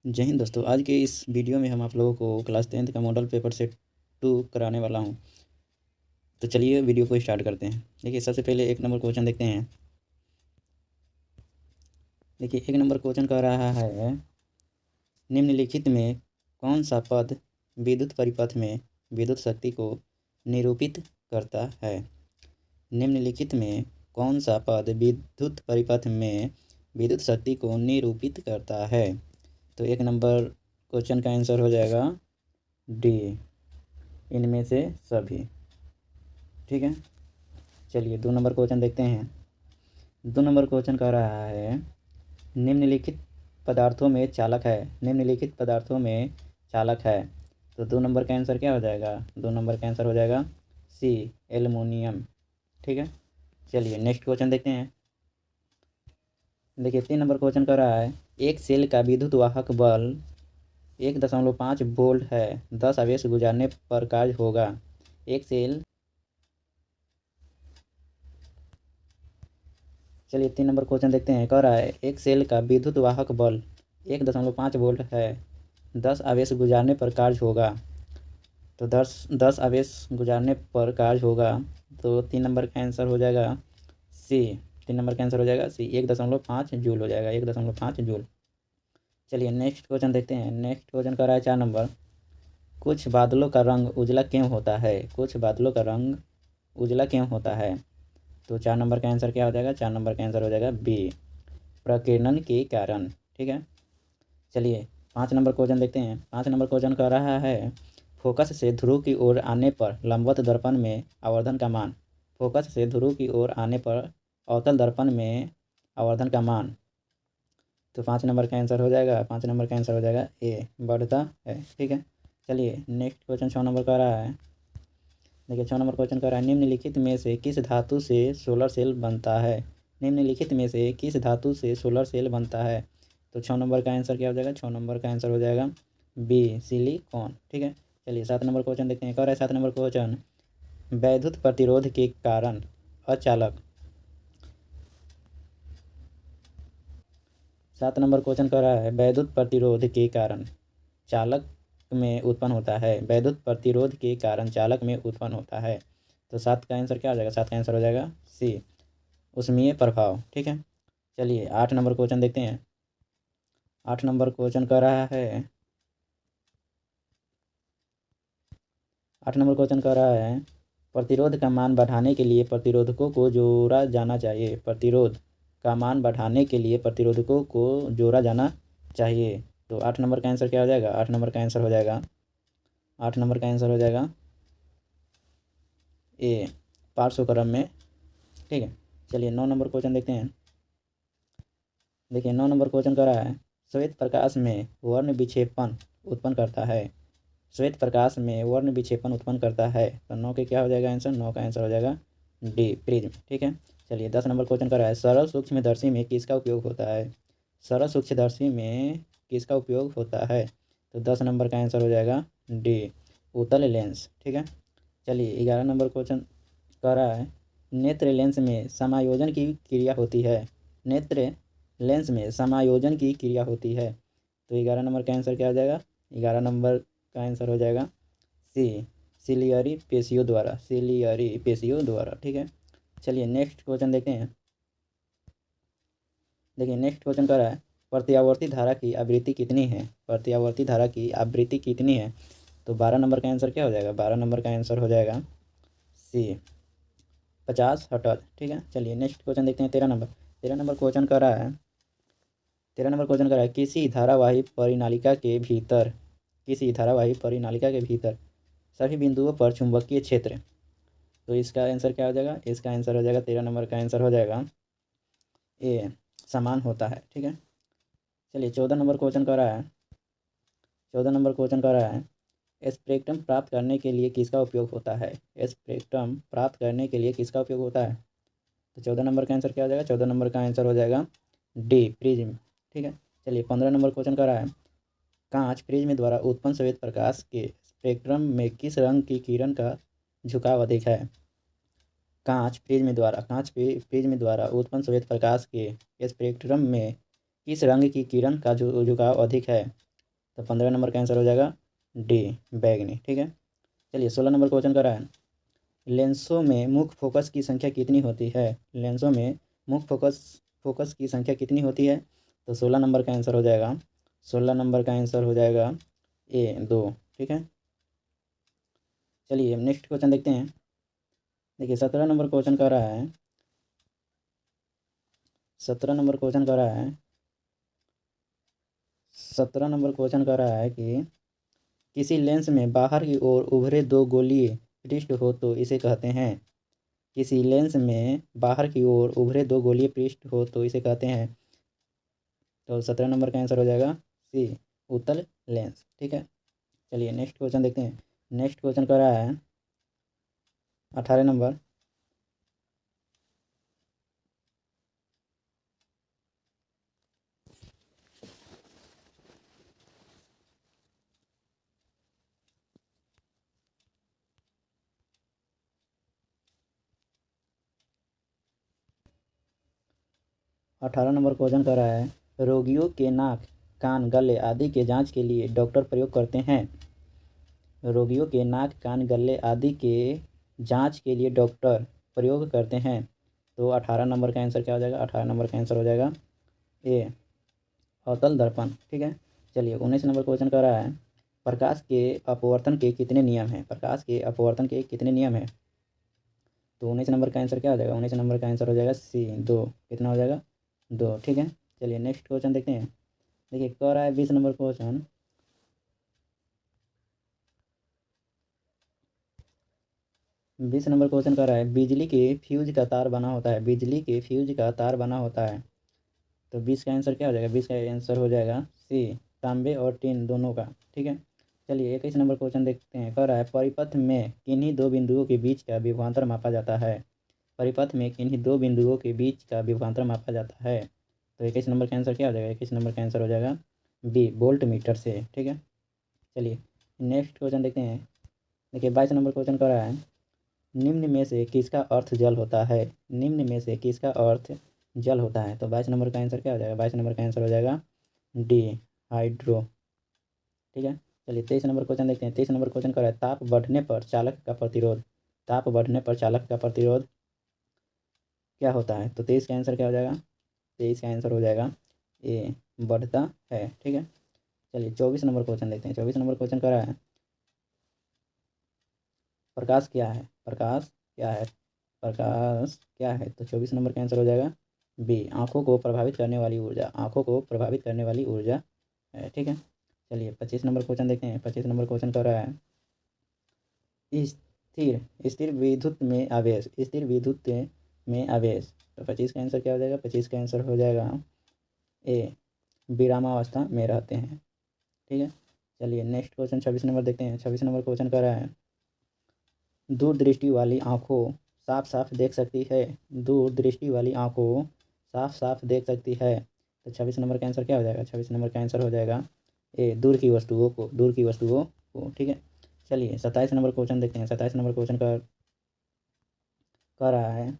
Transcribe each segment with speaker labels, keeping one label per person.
Speaker 1: जय हिंद दोस्तों। आज के इस वीडियो में हम आप लोगों को क्लास 10th का मॉडल पेपर सेट 2 कराने वाला हूं। तो चलिए वीडियो को स्टार्ट करते हैं। देखिए सबसे पहले एक नंबर क्वेश्चन देखते हैं। देखिए एक नंबर क्वेश्चन कह रहा है, निम्नलिखित में कौन सा पद विद्युत परिपथ में विद्युत शक्ति को निरूपित करता है। निम्नलिखित में कौन सा पद विद्युत परिपथ में विद्युत शक्ति को निरूपित करता है। तो एक नंबर क्वेश्चन का आंसर हो जाएगा डी, इनमें से सभी। ठीक है, चलिए 2 नंबर क्वेश्चन देखते हैं। 2 नंबर क्वेश्चन कह रहा है, निम्नलिखित पदार्थों में चालक है। निम्नलिखित पदार्थों में चालक है। तो 2 नंबर का आंसर क्या हो जाएगा? 2 नंबर का आंसर हो जाएगा सी, एल्युमिनियम। ठीक है, चलिए नेक्स्ट क्वेश्चन देखते हैं। देखिए 3 नंबर क्वेश्चन कह रहा है, एक सेल का विद्युत वाहक बल 1.5 वोल्ट है, 10 आवेश गुजारने पर कार्य होगा। एक सेल चलिए 3 नंबर क्वेश्चन देखते हैं। कह रहा है, एक सेल का विद्युत वाहक बल 1.5 वोल्ट है, 10 आवेश गुजारने पर कार्य होगा। तो 10 आवेश गुजारने पर कार्य होगा। तो 3 नंबर का आंसर हो जाएगा सी। 3 नंबर का आंसर हो जाएगा सी, 1.5 जूल हो जाएगा, 1.5 जूल। चलिए नेक्स्ट क्वेश्चन देखते हैं। नेक्स्ट क्वेश्चन कर रहा है 4 नंबर, कुछ बादलों का रंग उजला क्यों होता है। कुछ बादलों का रंग उजला क्यों होता है। तो 4 नंबर का आंसर क्या हो जाएगा? 4 नंबर का आंसर हो जाएगा बी, प्रकीर्णन के कारण। ठीक है, चलिए 5 नंबर क्वेश्चन देखते हैं। 5 नंबर क्वेश्चन कह रहा है, फोकस से ध्रुव की ओर आने पर लंबवत दर्पण में आवर्धन का मान। फोकस से ध्रुव की ओर आने पर अवतल दर्पण में आवर्धन का मान। तो 5 नंबर का आंसर हो जाएगा, 5 नंबर का आंसर हो जाएगा ए, बढ़ता है। ठीक है, चलिए नेक्स्ट क्वेश्चन 6 नंबर कह रहा है। देखिए 6 नंबर क्वेश्चन कह रहा है, निम्नलिखित में से किस धातु से सोलर सेल बनता है। निम्नलिखित में से किस धातु से सोलर सेल बनता है। तो 6 नंबर का आंसर क्या हो जाएगा? 6 नंबर का आंसर हो जाएगा बी, सिलिकॉन। ठीक है, चलिए 7 नंबर क्वेश्चन देखते हैं। कह रहा है 7 नंबर क्वेश्चन, वैद्युत प्रतिरोध के कारण अचालक। 7 नंबर क्वेश्चन कह रहा है, वैद्युत प्रतिरोध के कारण चालक में उत्पन्न होता है। वैद्युत प्रतिरोध के कारण चालक में उत्पन्न होता है। तो 7 का आंसर क्या हो जाएगा? 7 का आंसर हो जाएगा सी, उष्मीय प्रभाव। ठीक है, चलिए 8 नंबर क्वेश्चन देखते हैं। 8 नंबर क्वेश्चन कह रहा है, 8 नंबर क्वेश्चन कह रहा है, प्रतिरोध का मान बढ़ाने के लिए प्रतिरोधकों को जोड़ा जाना चाहिए। प्रतिरोध का मान बढ़ाने के लिए प्रतिरोधकों को जोड़ा जाना चाहिए। तो 8 नंबर का आंसर क्या हो जाएगा? 8 नंबर का आंसर हो जाएगा, 8 नंबर का आंसर हो जाएगा ए, पार्श्वक्रम में। ठीक है, चलिए 9 नंबर क्वेश्चन देखते हैं। देखिए 9 नंबर क्वेश्चन कर रहा है, श्वेत प्रकाश में वर्ण विक्षेपण उत्पन्न करता है। श्वेत प्रकाश में वर्ण विक्षेपण उत्पन्न करता है। तो 9 के क्या हो जाएगा आंसर? 9 का आंसर हो जाएगा डी, प्रिज्म। ठीक है, चलिए 10 नंबर क्वेश्चन कर रहा है, सरल सूक्ष्मदर्शी में किसका उपयोग होता है। सरल सूक्ष्मदर्शी में किसका उपयोग होता है। तो 10 नंबर का आंसर हो जाएगा डी, उत्तल लेंस। ठीक है, चलिए 11 नंबर क्वेश्चन कह रहा है, नेत्र लेंस में समायोजन की क्रिया होती है। नेत्र लेंस में समायोजन की क्रिया होती है। तो 11 नंबर का आंसर क्या हो जाएगा? 11 नंबर का आंसर हो जाएगा सी, सिलियरी पेशियों द्वारा। सिलियरी पेशियों द्वारा। ठीक है, चलिए नेक्स्ट क्वेश्चन देखते हैं। देखिए नेक्स्ट क्वेश्चन कर रहा है, प्रत्यावर्ती धारा की आवृत्ति कितनी है। प्रत्यावर्ती धारा की आवृत्ति कितनी है। तो 12 नंबर का आंसर क्या हो जाएगा? 12 नंबर का आंसर हो जाएगा सी, 50 हर्ट्ज। ठीक है, चलिए नेक्स्ट क्वेश्चन देखते हैं। 13 नंबर। 13 नंबर क्वेश्चन कर रहा है, 13 नंबर क्वेश्चन कर रहा है, किसी धारावाही परिनालिका के भीतर, किसी धारावाही परिनालिका के भीतर सभी बिंदुओं पर चुंबकीय क्षेत्र। तो इसका आंसर क्या हो जाएगा? इसका आंसर हो जाएगा, 13 नंबर का आंसर हो जाएगा ए, समान होता है। ठीक है, चलिए 14 नंबर क्वेश्चन कर रहा है। 14 नंबर क्वेश्चन कर रहा है, स्पेक्ट्रम प्राप्त करने के लिए किसका उपयोग होता है। स्पेक्ट्रम प्राप्त करने के लिए किसका उपयोग होता है। तो 14 नंबर का आंसर क्या हो जाएगा? 14 नंबर का आंसर हो जाएगा डी, प्रिज्म। ठीक है, चलिए 15 नंबर क्वेश्चन कर रहा है, कांच प्रिज्म द्वारा उत्पन्न श्वेत प्रकाश के स्पेक्ट्रम में किस रंग की किरण का झुकाव अधिक है। कांच प्रिज्म द्वारा उत्पन्न श्वेत प्रकाश के स्पेक्ट्रम में किस रंग की किरण का झुकाव अधिक है। तो 15 नंबर का आंसर हो जाएगा डी, बैगनी। ठीक है, चलिए 16 नंबर क्वेश्चन कर रहा है, लेंसों में मुख्य फोकस की संख्या कितनी होती है? लेंसों में मुख्य फोकस की संख्या कितनी होती है? तो 16 नंबर का आंसर हो जाएगा, 16 नंबर का आंसर हो जाएगा ए, 2। ठीक है, चलिए नेक्स्ट क्वेश्चन देखते हैं। देखिए 17 नंबर क्वेश्चन कर रहा है, 17 नंबर क्वेश्चन कर रहा है, 17 नंबर क्वेश्चन कर रहा है कि किसी लेंस में बाहर की ओर उभरे दो गोलीय पृष्ठ हो तो इसे कहते हैं। किसी लेंस में बाहर की ओर उभरे दो गोलीय पृष्ठ हो तो इसे कहते हैं। तो 17 नंबर का आंसर हो जाएगा सी, उत्तल लेंस। ठीक है, चलिए नेक्स्ट क्वेश्चन देखते हैं। नेक्स्ट क्वेश्चन कर रहा है 18 नंबर, 18 नंबर क्वेश्चन कर रहा है, रोगियों के नाक, कान, गले आदि के जांच के लिए डॉक्टर प्रयोग करते हैं। रोगियों के नाक, कान, गले आदि के जांच के लिए डॉक्टर प्रयोग करते हैं। तो 18 नंबर का आंसर क्या हो जाएगा? 18 नंबर का आंसर हो जाएगा ए, अवतल दर्पण। ठीक है, चलिए 19 नंबर क्वेश्चन कर रहा है, प्रकाश के अपवर्तन के कितने नियम हैं? प्रकाश के अपवर्तन के कितने नियम हैं? तो 19 नंबर का आंसर क्या हो जाएगा? 19 नंबर का आंसर हो जाएगा सी, 2। कितना हो जाएगा? 2। ठीक है, चलिए नेक्स्ट क्वेश्चन देखते हैं। देखिए कह रहा है 20 नंबर क्वेश्चन, 20 नंबर क्वेश्चन कर रहा है, बिजली के फ्यूज का तार बना होता है, बिजली के फ्यूज का तार बना होता है। तो 20 का आंसर क्या हो जाएगा? 20 का आंसर हो जाएगा सी, तांबे और टीन दोनों का। ठीक है, चलिए 21 नंबर क्वेश्चन देखते हैं। कह रहा है, परिपथ में किन्हीं दो बिंदुओं के बीच का विभवांतर मापा जाता है। परिपथ में किन्हीं दो बिंदुओं के बीच का विभवांतर मापा जाता है। तो 21 नंबर का आंसर क्या हो जाएगा? 21 नंबर का आंसर हो जाएगा बी, वोल्ट मीटर से। ठीक है, चलिए नेक्स्ट क्वेश्चन देखते हैं। देखिए 22 नंबर क्वेश्चन कर रहा है, निम्न में से किसका अर्थ जल होता है? निम्न में से किसका अर्थ जल होता है? तो 22 नंबर का आंसर क्या हो जाएगा? 22 नंबर का आंसर हो जाएगा डी, हाइड्रो। ठीक है, चलिए 23 नंबर क्वेश्चन देखते हैं। 23 नंबर क्वेश्चन कर रहा है, ताप बढ़ने पर चालक का प्रतिरोध, ताप बढ़ने पर चालक का प्रतिरोध क्या होता है? तो 23 का आंसर क्या हो जाएगा? 23 का आंसर हो जाएगा ए, बढ़ता है। ठीक है, चलिए 24 नंबर क्वेश्चन देखते हैं। 24 नंबर क्वेश्चन कर रहा है, प्रकाश क्या है? प्रकाश क्या है? प्रकाश क्या है? तो 24 नंबर का आंसर हो जाएगा बी, आंखों को प्रभावित करने वाली ऊर्जा, आंखों को प्रभावित करने वाली ऊर्जा है। ठीक है, चलिए 25 नंबर क्वेश्चन देखते हैं। 25 नंबर क्वेश्चन कर रहा है, स्थिर स्थिर विद्युत में आवेश, स्थिर विद्युत में आवेश। तो 25 का आंसर क्या हो जाएगा? 25 का आंसर हो जाएगा ए, विरामावस्था में रहते हैं। ठीक है, चलिए नेक्स्ट क्वेश्चन 26 नंबर देखते हैं। 26 नंबर क्वेश्चन कर रहा है, दूरदृष्टि वाली आंखों साफ साफ देख सकती है, दूरदृष्टि वाली आंखों साफ साफ देख सकती है। तो 26 नंबर का आंसर क्या हो जाएगा? 26 नंबर का आंसर हो जाएगा ए, दूर की वस्तुओं को, दूर की वस्तुओं को। ठीक है, चलिए 27 नंबर क्वेश्चन देखते हैं। 27 नंबर क्वेश्चन कर रहा है,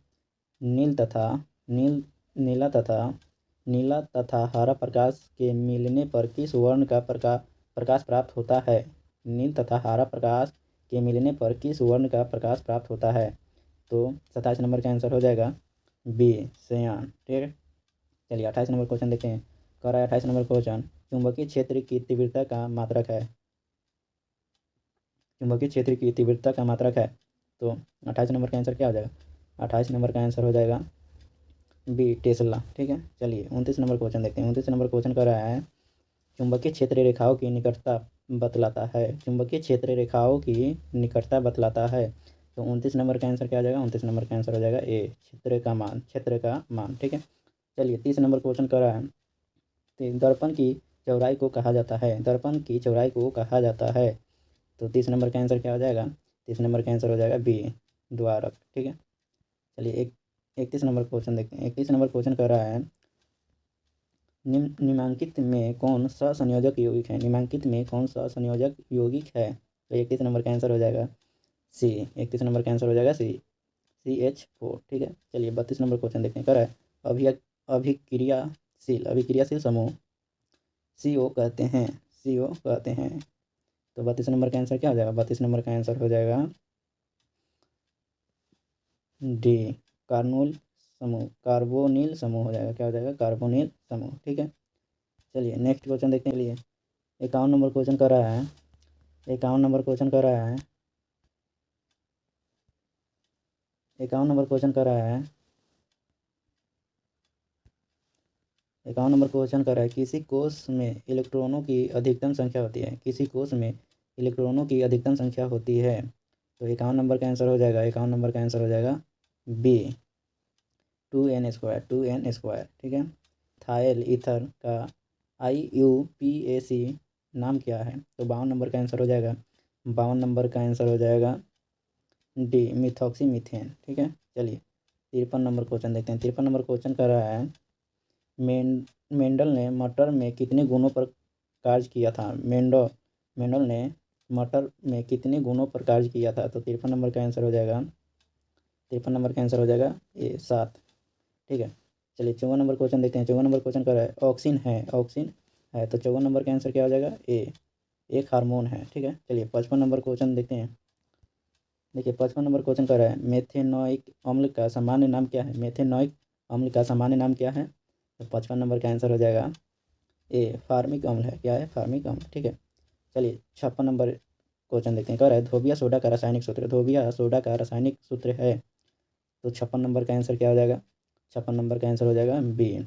Speaker 1: नील तथा नील नीला तथा नीला तथा हरा प्रकाश के मिलने पर किस वर्ण का प्रकाश प्राप्त होता है? नील तथा हरा प्रकाश के मिलने पर किस वर्ण का प्रकाश प्राप्त होता है? तो 27 नंबर का आंसर हो जाएगा बी, सयान। ठीक है, चलिए 28 नंबर क्वेश्चन देखते हैं। कह रहा है 28 नंबर क्वेश्चन, चुंबकीय क्षेत्र की तीव्रता का मात्रक है, चुंबकीय क्षेत्र की तीव्रता का मात्रक है। तो 28 नंबर का आंसर क्या हो जाएगा? 28 नंबर का आंसर हो जाएगा बी, टेस्ला। ठीक है, चलिए 29 नंबर क्वेश्चन देखते हैं। 29 नंबर क्वेश्चन कर रहा है, चुंबकीय क्षेत्र रेखाओं की निकटता बतलाता है, चुंबकीय क्षेत्र रेखाओं की निकटता बतलाता है। तो 29 नंबर का आंसर क्या हो जाएगा? 29 नंबर का आंसर हो जाएगा ए, क्षेत्र का मान, क्षेत्र का मान। ठीक है, चलिए 30 नंबर क्वेश्चन कर रहा है, तो दर्पण की चौड़ाई को कहा जाता है, दर्पण की चौड़ाई को कहा जाता है। तो 30 नंबर का आंसर क्या हो जाएगा? 30 नंबर का आंसर हो जाएगा बी, द्वारक। ठीक है, चलिए 31 नंबर क्वेश्चन देखते हैं। 31 नंबर क्वेश्चन कर रहा है, निम्नांकित में कौन सा संयोजक यौगिक है? निम्नांकित में कौन सा संयोजक यौगिक है? तो 31 नंबर का आंसर हो जाएगा सी, 31 नंबर का आंसर हो जाएगा सी, CH4। ठीक है, चलिए 32 नंबर क्वेश्चन देखते हैं। कह रहा है, अभिक्रियाशील समूह CO कहते हैं, CO कहते हैं। तो 32 नंबर का आंसर क्या हो जाएगा? 32 नंबर का आंसर हो जाएगा डी, कार्बोनिल समूह हो जाएगा। क्या हो जाएगा? कार्बोनिल समूह। ठीक है, चलिए नेक्स्ट क्वेश्चन देखने के लिए 51 नंबर क्वेश्चन कर रहा है। 51 नंबर क्वेश्चन कर रहा है। 51 नंबर क्वेश्चन कर रहा है। 51 नंबर क्वेश्चन कर रहा है, किसी कोश में इलेक्ट्रॉनों की अधिकतम संख्या होती है। किसी कोश में इलेक्ट्रॉनों की अधिकतम संख्या होती है। तो 51 नंबर का आंसर हो जाएगा, 51 नंबर का आंसर हो जाएगा बी, 2n²। 2n²। ठीक है, थायल ईथर का IUPAC नाम क्या है? तो 52 नंबर का आंसर हो जाएगा, 52 नंबर का आंसर हो जाएगा डी, मिथॉक्सी मीथेन। ठीक है, चलिए 53 नंबर क्वेश्चन देखते हैं। 53 नंबर क्वेश्चन कर रहा है, मेंडल ने मटर में कितने गुणों पर कार्य किया था? मेंडल ने मटर में कितने गुणों पर कार्य किया था? तो 53 नंबर का आंसर हो जाएगा, 53 नंबर का आंसर हो जाएगा ए, 7। ठीक है, चलिए 54 नंबर क्वेश्चन देखते हैं। 54 नंबर क्वेश्चन कर रहा है, ऑक्सिन है, ऑक्सिन है। तो 54 नंबर का आंसर क्या हो जाएगा? ए, एक हार्मोन है। ठीक है, चलिए 55 नंबर क्वेश्चन देखते हैं। देखिए 55 नंबर क्वेश्चन कर रहा है, मेथेनोइक अम्ल का सामान्य नाम क्या है? मेथेनोइक अम्ल का सामान्य नाम क्या है? तो 55 नंबर का आंसर हो जाएगा ए, फार्मिक अम्ल है। क्या है? फार्मिक अम्ल। ठीक है, चलिए 56 नंबर क्वेश्चन देखते हैं। कह रहा है, धोबिया सोडा का रासायनिक सूत्र, धोबिया सोडा का रासायनिक सूत्र है। तो 56 नंबर का आंसर क्या हो जाएगा? 56 नंबर का आंसर हो जाएगा बी,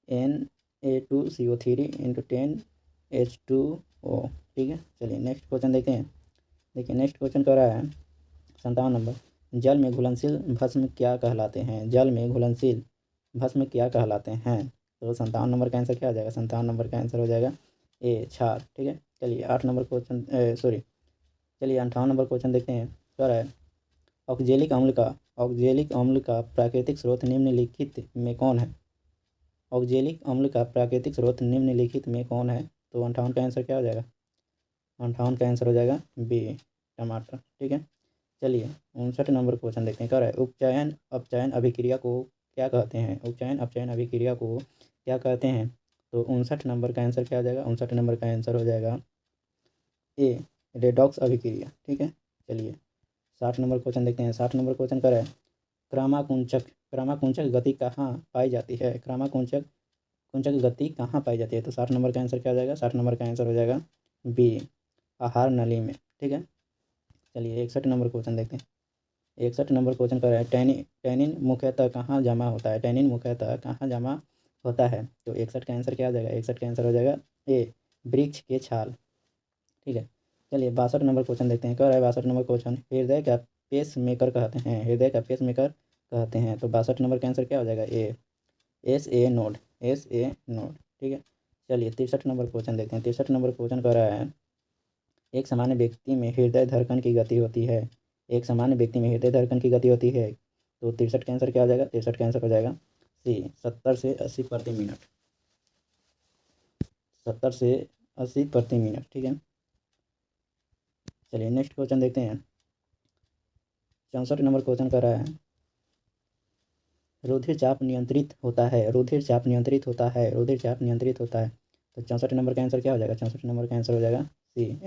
Speaker 1: Na2CO3 × 10H2O। ठीक है, चलिए नेक्स्ट क्वेश्चन देखते हैं। देखिए नेक्स्ट क्वेश्चन कर रहा है 57 नंबर, जल में घुलनशील भस्म क्या कहलाते हैं? जल में घुलनशील भस्म क्या कहलाते हैं? तो 57 नंबर का आंसर क्या हो जाएगा? 57 नंबर का आंसर हो जाएगा ए, क्षार। ठीक है, चलिए 8 नंबर क्वेश्चन, सॉरी, चलिए 58 नंबर क्वेश्चन देखते हैं। कह रहा है, ऑक्जेलिक अम्ल का प्राकृतिक स्रोत निम्नलिखित में कौन है? ऑक्जेलिक अम्ल का प्राकृतिक स्रोत निम्नलिखित में कौन है? तो 58 का आंसर क्या हो जाएगा? 58 का आंसर हो जाएगा बी, टमाटर। ठीक है, चलिए 59 नंबर क्वेश्चन देखते हैं। कह रहा है, उपचयन अपचयन अभिक्रिया को क्या कहते हैं? उपचयन अपचयन अभिक्रिया को क्या कहते हैं? तो 59 नंबर का आंसर क्या हो जाएगा? 59 नंबर का आंसर हो जाएगा ए, रेडॉक्स अभिक्रिया। ठीक है, चलिए 60 नंबर क्वेश्चन देखते हैं। 60 नंबर क्वेश्चन कर रहा है, क्रामाकुंचक गति कहाँ पाई जाती है? क्रामाकुंचक कुंचक गति कहाँ पाई जाती है? तो 60 नंबर का आंसर क्या हो जाएगा? 60 नंबर का आंसर हो जाएगा बी, आहार नली में। ठीक है, चलिए 61 नंबर क्वेश्चन देखते हैं। 61 नंबर क्वेश्चन कर रहा है, टैनिन मुख्यतः कहाँ जमा होता है? टैनिन मुख्यतः कहाँ जमा होता है? तो 61 का आंसर क्या हो जाएगा? 61 का आंसर हो जाएगा ए, वृक्ष के छाल। ठीक है, चलिए 62 नंबर क्वेश्चन देखते हैं। कह रहा है 62 नंबर क्वेश्चन, हृदय का पेस मेकर कहते हैं, हृदय का पेस मेकर कहते हैं। तो 62 नंबर का आंसर क्या हो जाएगा? ए, SA नोड, SA नोड। ठीक है, चलिए 63 नंबर क्वेश्चन देखते हैं। 63 नंबर क्वेश्चन कह रहा है, एक सामान्य व्यक्ति में हृदय धड़कन की गति होती है, एक सामान्य व्यक्ति में हृदय धड़कन की गति होती है। तो 63 का आंसर क्या हो जाएगा? 63 का आंसर हो जाएगा सी, 70 से 80 प्रति मिनट। 70 से 80 प्रति मिनट। ठीक है, चलिए नेक्स्ट क्वेश्चन देखते हैं। 64 नंबर क्वेश्चन कर रहा है, रुधिर चाप नियंत्रित होता है, रुधिर चाप नियंत्रित होता है, रुधिर चाप नियंत्रित होता है। तो 64 नंबर का आंसर क्या हो जाएगा? 64 नंबर का आंसर हो जाएगा सी,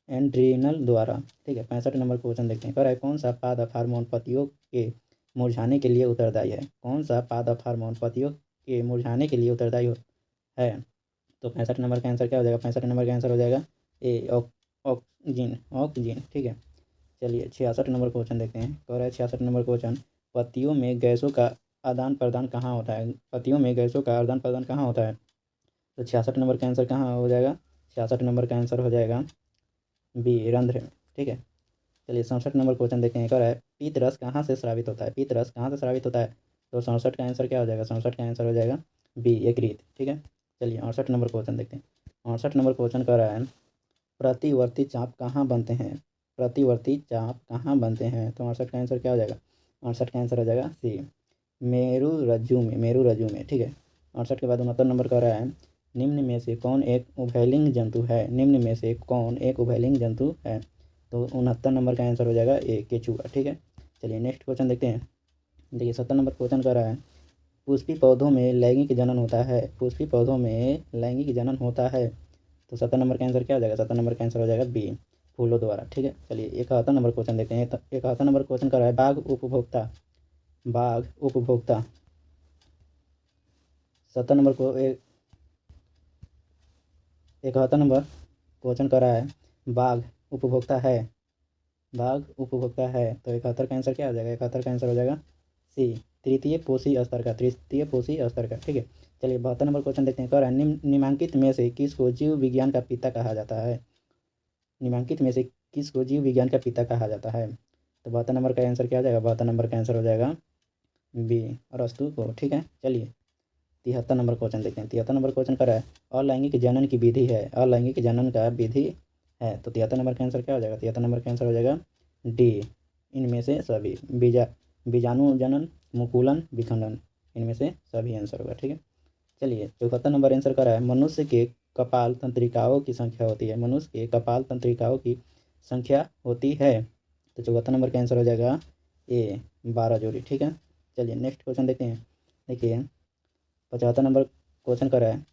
Speaker 1: एंड्रीनल द्वारा। ठीक है, 65 नंबर क्वेश्चन देखते हैं। कह रहा है, कौन सा पादप हार्मोन पत्तियों के मुरझाने के लिए उत्तरदायी है? कौन सा पादप हार्मोन पत्तियों के मुरझाने के लिए उत्तरदायी है? तो 65 नंबर का आंसर क्या हो जाएगा? 65 नंबर का आंसर हो जाएगा ए, ऑक्जिन, ऑक्जिन। ठीक है, चलिए 66 नंबर क्वेश्चन देखते हैं। कह रहा है 66 नंबर क्वेश्चन, पत्तियों में गैसों का आदान प्रदान कहाँ होता है? पत्तियों में गैसों का आदान प्रदान कहाँ होता है? तो 66 नंबर का आंसर कहाँ हो जाएगा? 66 नंबर का आंसर हो जाएगा बी, रंध्र में। ठीक है, चलिए 67 नंबर क्वेश्चन देखते हैं। कह रहा है, पीत रस कहाँ से स्रावित होता है? पीत रस कहाँ से स्रावित होता है? तो 67 का आंसर क्या हो जाएगा? 67 का आंसर हो जाएगा बी, यकृत। ठीक है, चलिए 68 नंबर क्वेश्चन देखते हैं। 68 नंबर क्वेश्चन कह रहा है, प्रतिवर्ती चाप कहाँ बनते हैं? प्रतिवर्ती चाप कहाँ बनते हैं? तो 68 का आंसर क्या हो जाएगा? 68 का आंसर हो जाएगा सी, मेरुरज्जु में, मेरुरज्जु में। ठीक है, 68 के बाद 69 नंबर कह रहा है, निम्न में से कौन एक उभयलिंग जंतु है? निम्न में से कौन एक उभयलिंग जंतु है? तो 69 नंबर का आंसर हो जाएगा ए, केचुआ। ठीक है, चलिए नेक्स्ट क्वेश्चन देखते हैं। देखिए 70 नंबर क्वेश्चन कर रहा है, पुष्पी पौधों में लैंगिक जनन होता है, पुष्पी पौधों में लैंगिक जनन होता है। तो 70 नंबर का आंसर क्या हो जाएगा? 70 नंबर का आंसर हो जाएगा बी, फूलों द्वारा। ठीक है, चलिए 71 नंबर क्वेश्चन देखते हैं। 71 नंबर क्वेश्चन कर रहा है बाघ उपभोक्ता। बाघ उपभोक्ता 70 नंबर को 71 नंबर क्वेश्चन कर रहा है बाघ उपभोक्ता है। बाघ उपभोक्ता है तो 71 का आंसर क्या हो जाएगा? 71 का आंसर हो जाएगा सी, तृतीय पोषी स्तर का। तृतीय पोषी स्तर का। ठीक है, चलिए 72 नंबर क्वेश्चन देखते हैं। कह रहा है निम्नांकित में से किसको जीव विज्ञान का पिता कहा जाता है? निम्नांकित में से किसको जीव विज्ञान का पिता कहा जाता है? तो 72 नंबर का आंसर क्या हो जाएगा? 72 नंबर का आंसर हो जाएगा बी, अरस्तु को। ठीक है, चलिए 73 नंबर क्वेश्चन देखते हैं। 73 नंबर क्वेश्चन कर रहा है अलैंगिक जनन की विधि है। अलैंगिक जनन का विधि है तो 73 नंबर का आंसर क्या हो जाएगा? 73 नंबर का आंसर हो जाएगा डी, इनमें से सभी। बीजाणु जनन, मुकुलन, विखंडन, इनमें से सभी आंसर होगा। ठीक है, चलिए 74 नंबर आंसर कर रहा है मनुष्य के कपाल तंत्रिकाओं की संख्या होती है। मनुष्य के कपाल तंत्रिकाओं की संख्या होती है तो 74 नंबर का आंसर हो जाएगा ए, 12 जोड़ी। ठीक है, चलिए नेक्स्ट क्वेश्चन देखते हैं। देखिए 75 नंबर क्वेश्चन कर रहा है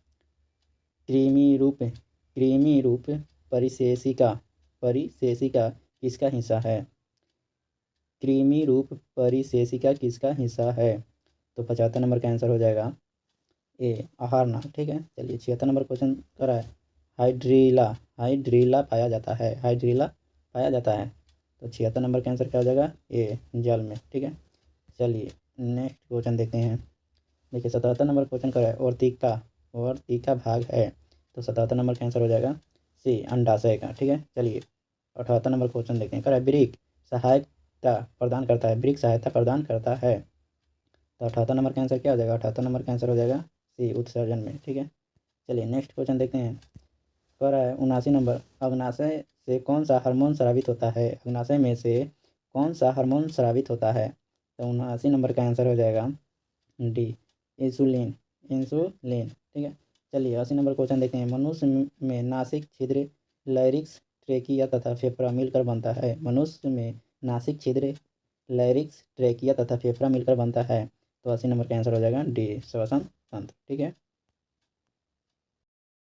Speaker 1: कृमि रूप परिशेषिका किसका हिस्सा है? कृमि रूप परिशेषिका किसका हिस्सा है? तो 75 नंबर का आंसर हो जाएगा ए, आहारना। ठीक है, चलिए 76 नंबर क्वेश्चन कर रहा है हाइड्रीला पाया जाता है। हाइड्रीला पाया जाता है तो 76 नंबर का आंसर क्या हो जाएगा? ए, जल में। ठीक है, चलिए नेक्स्ट क्वेश्चन देखते हैं। देखिए 77 नंबर क्वेश्चन कर रहा है और तीखा भाग है तो 77 नंबर का आंसर हो जाएगा सी, अंडाशय का। ठीक है, चलिए 78 नंबर क्वेश्चन देखते हैं। कह रहा है वृक्क सहायता प्रदान करता है। वृक्क सहायता प्रदान करता है तो 78 नंबर का आंसर क्या हो जाएगा? 78 नंबर का आंसर हो जाएगा सी, उत्सर्जन में। ठीक है, चलिए नेक्स्ट क्वेश्चन देखते हैं। कह रहा है 79 नंबर अग्नाशय से कौन सा हार्मोन स्रावित होता है? अग्नाशय में से कौन सा हार्मोन स्रावित होता है? तो 79 नंबर का आंसर हो जाएगा डी, इंसुलिन। ठीक है, चलिए 80 नंबर क्वेश्चन देखते हैं। मनुष्य में नासिक छिद्र लैरिक्स, ट्रेकिया तथा फेफड़ा मिलकर बनता है। मनुष्य में नासिक छिद्र लैरिक्स, ट्रेकिया तथा फेफड़ा मिलकर बनता है तो 80 नंबर का आंसर हो जाएगा डी, श्वसन तंत्र। ठीक है,